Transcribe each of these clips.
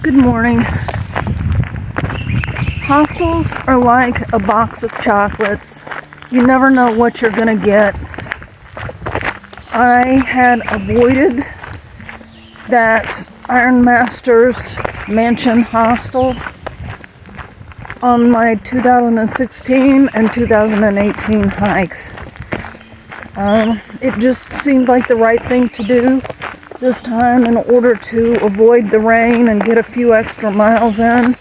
Good morning. Hostels are like a box of chocolates. You never know what you're gonna get. I had avoided that Ironmaster's Mansion hostel on my 2016 and 2018 hikes. It just seemed like the right thing to do this time in order to avoid the rain and get a few extra miles in.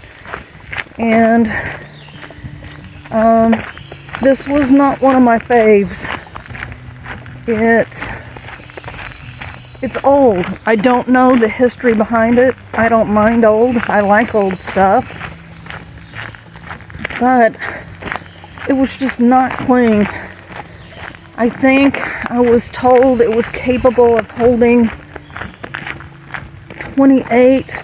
And this was not one of my faves. It's old. I don't know the history behind it. I don't mind old. I like old stuff. But it was just not clean. I think I was told it was capable of holding 28.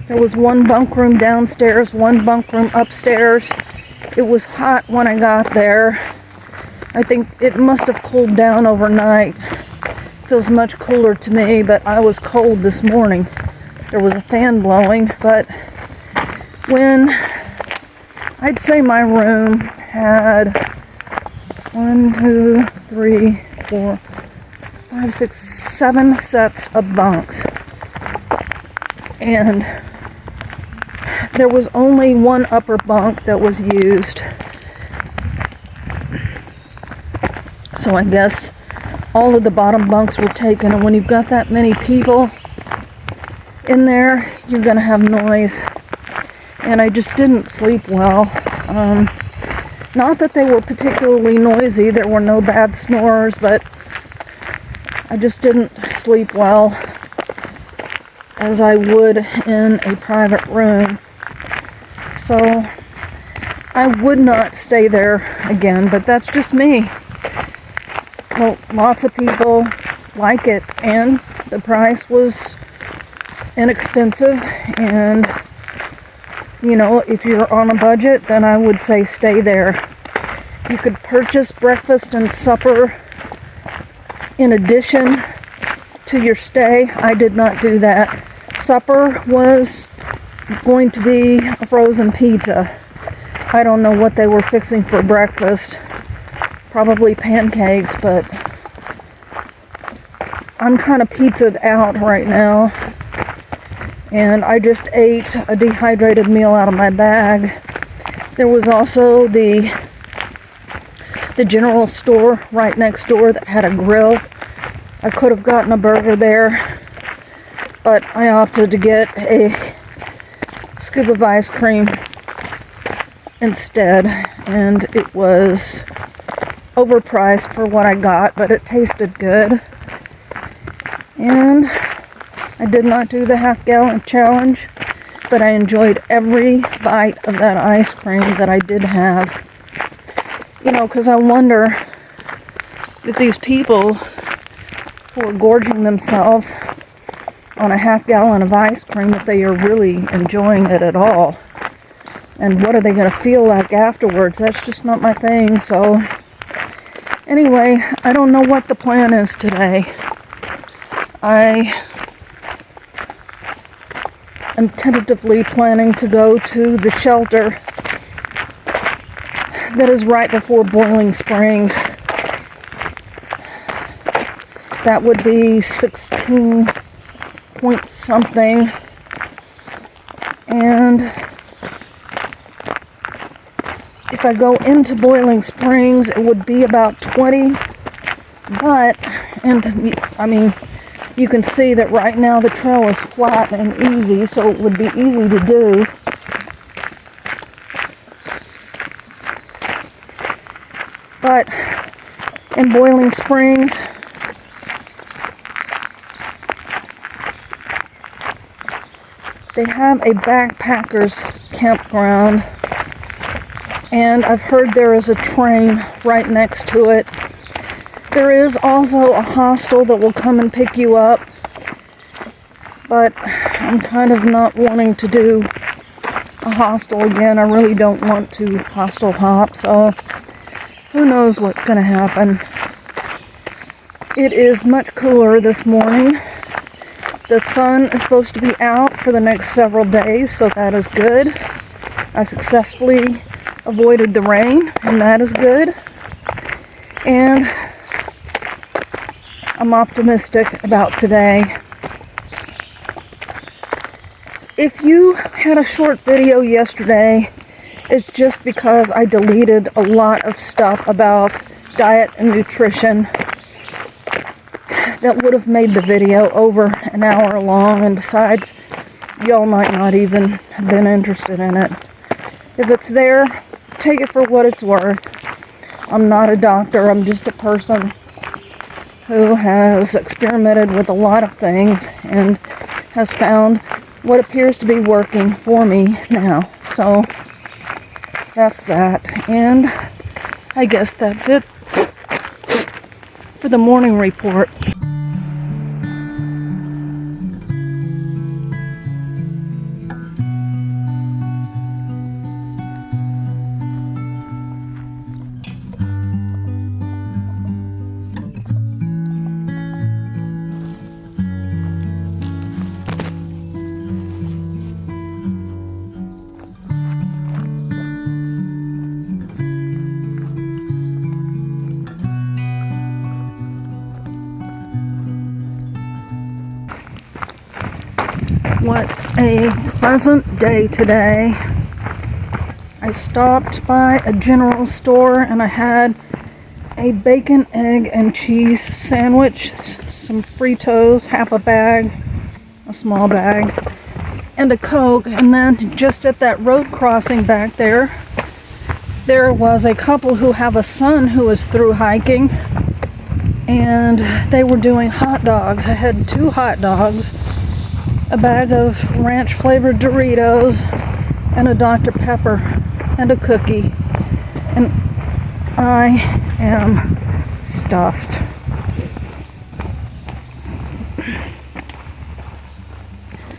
There was one bunk room downstairs, one bunk room upstairs. It was hot when I got there. I think it must have cooled down overnight. Feels much cooler to me, but I was cold this morning. There was a fan blowing, but when I'd say my room had 7 sets of bunks. And there was only one upper bunk that was used. So I guess all of the bottom bunks were taken, and when you've got that many people in there, you're gonna have noise. And I just didn't sleep well. Not that they were particularly noisy, there were no bad snores, but I just didn't sleep well as I would in a private room. So I would not stay there again, but that's just me. Well, lots of people like it, and the price was inexpensive, and you know, if you're on a budget, then I would say stay there. You could purchase breakfast and supper in addition to your stay. I did not do that. Supper was going to be a frozen pizza. I don't know what they were fixing for breakfast. Probably pancakes, but I'm kind of pizzaed out right now. And I just ate a dehydrated meal out of my bag. There was also the general store right next door that had a grill. I could have gotten a burger there, but I opted to get a scoop of ice cream instead, and it was overpriced for what I got, but it tasted good. And I did not do the half-gallon challenge, but I enjoyed every bite of that ice cream that I did have. You know, because I wonder if these people who are gorging themselves on a half-gallon of ice cream, if they are really enjoying it at all. And what are they going to feel like afterwards? That's just not my thing. So anyway, I don't know what the plan is today. I am tentatively planning to go to the shelter that is right before Boiling Springs. That would be 16 point something. And if I go into Boiling Springs, it would be about 20. But, and I mean, you can see that right now the trail is flat and easy, so it would be easy to do. But in Boiling Springs, they have a backpackers campground, and I've heard there is a train right next to it. There is also a hostel that will come and pick you up, but I'm kind of not wanting to do a hostel again. I really don't want to hostel hop, so who knows what's going to happen. It is much cooler this morning, The sun is supposed to be out for the next several days, so that is good. I successfully avoided the rain, and that is good. And I'm optimistic about today. If you had a short video yesterday, it's just because I deleted a lot of stuff about diet and nutrition that would have made the video over an hour long, and besides, y'all might not even have been interested in it. If it's there, take it for what it's worth. I'm not a doctor, I'm just a person who has experimented with a lot of things and has found what appears to be working for me now. So that's that, and I guess that's it for the morning report. What a pleasant day today. I stopped by a general store and I had a bacon, egg, and cheese sandwich, some Fritos, half a bag, a small bag, and a Coke. And then just at that road crossing back there, there was a couple who have a son who is through hiking, and they were doing hot dogs. I had 2 hot dogs, a bag of ranch flavored Doritos, and a Dr. Pepper, and a cookie. And I am stuffed.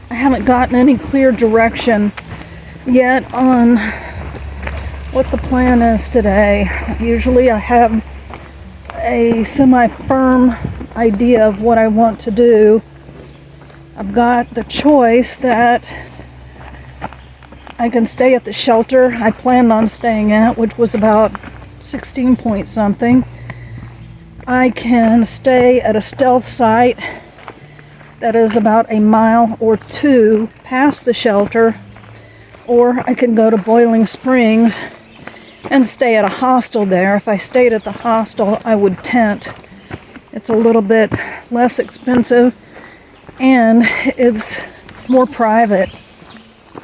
I haven't gotten any clear direction yet on what the plan is today. Usually I have a semi-firm idea of what I want to do. I've got the choice that I can stay at the shelter I planned on staying at, which was about 16 point something. I can stay at a stealth site that is about a mile or 2 past the shelter, or I can go to Boiling Springs and stay at a hostel there. If I stayed at the hostel, I would tent. It's a little bit less expensive and it's more private.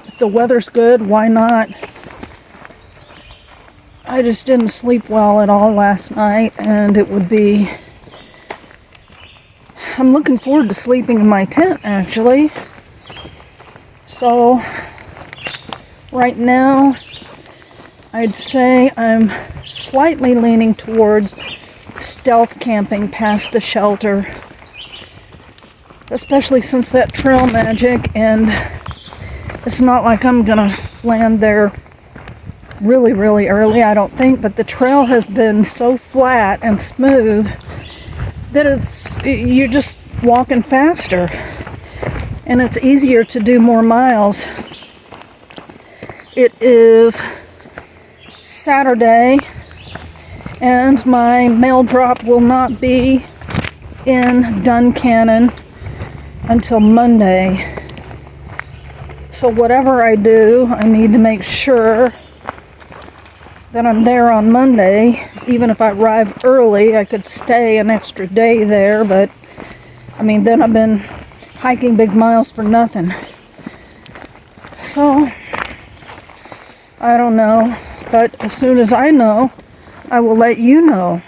If the weather's good, why not? I just didn't sleep well at all last night, and it would be... I'm looking forward to sleeping in my tent, actually. So, right now, I'd say I'm slightly leaning towards stealth camping past the shelter. Especially since that trail magic, and it's not like I'm gonna land there really early, I don't think, but the trail has been so flat and smooth that you're just walking faster, and it's easier to do more miles. It is Saturday, and my mail drop will not be in Duncannon until Monday. So whatever I do, I need to make sure that I'm there on Monday. Even if I arrive early, I could stay an extra day there, but I mean, then I've been hiking big miles for nothing. So I don't know, but as soon as I know, I will let you know.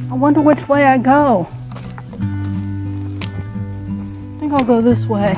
I wonder which way I go. I think I'll go this way.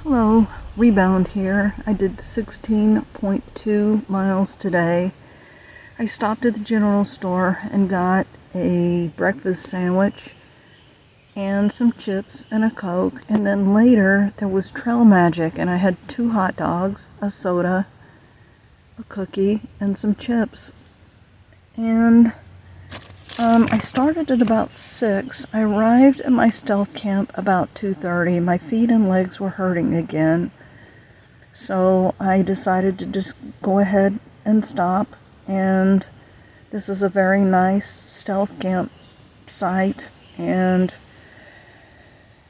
Hello, Rebound here. I did 16.2 miles today. I stopped at the general store and got a breakfast sandwich and some chips and a Coke, and then later there was Trail Magic and I had 2 hot dogs, a soda, a cookie, and some chips. And I started at about 6. I arrived at my stealth camp about 2:30. My feet and legs were hurting again. So I decided to just go ahead and stop. And this is a very nice stealth camp site. And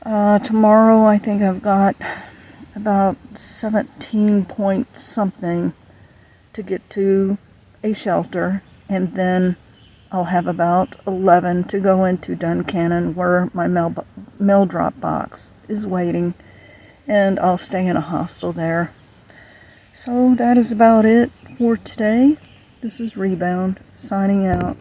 tomorrow I think I've got about 17 point something to get to a shelter. And then I'll have about 11 to go into Duncannon where my mail drop box is waiting, and I'll stay in a hostel there. So that is about it for today. This is Rebound, signing out.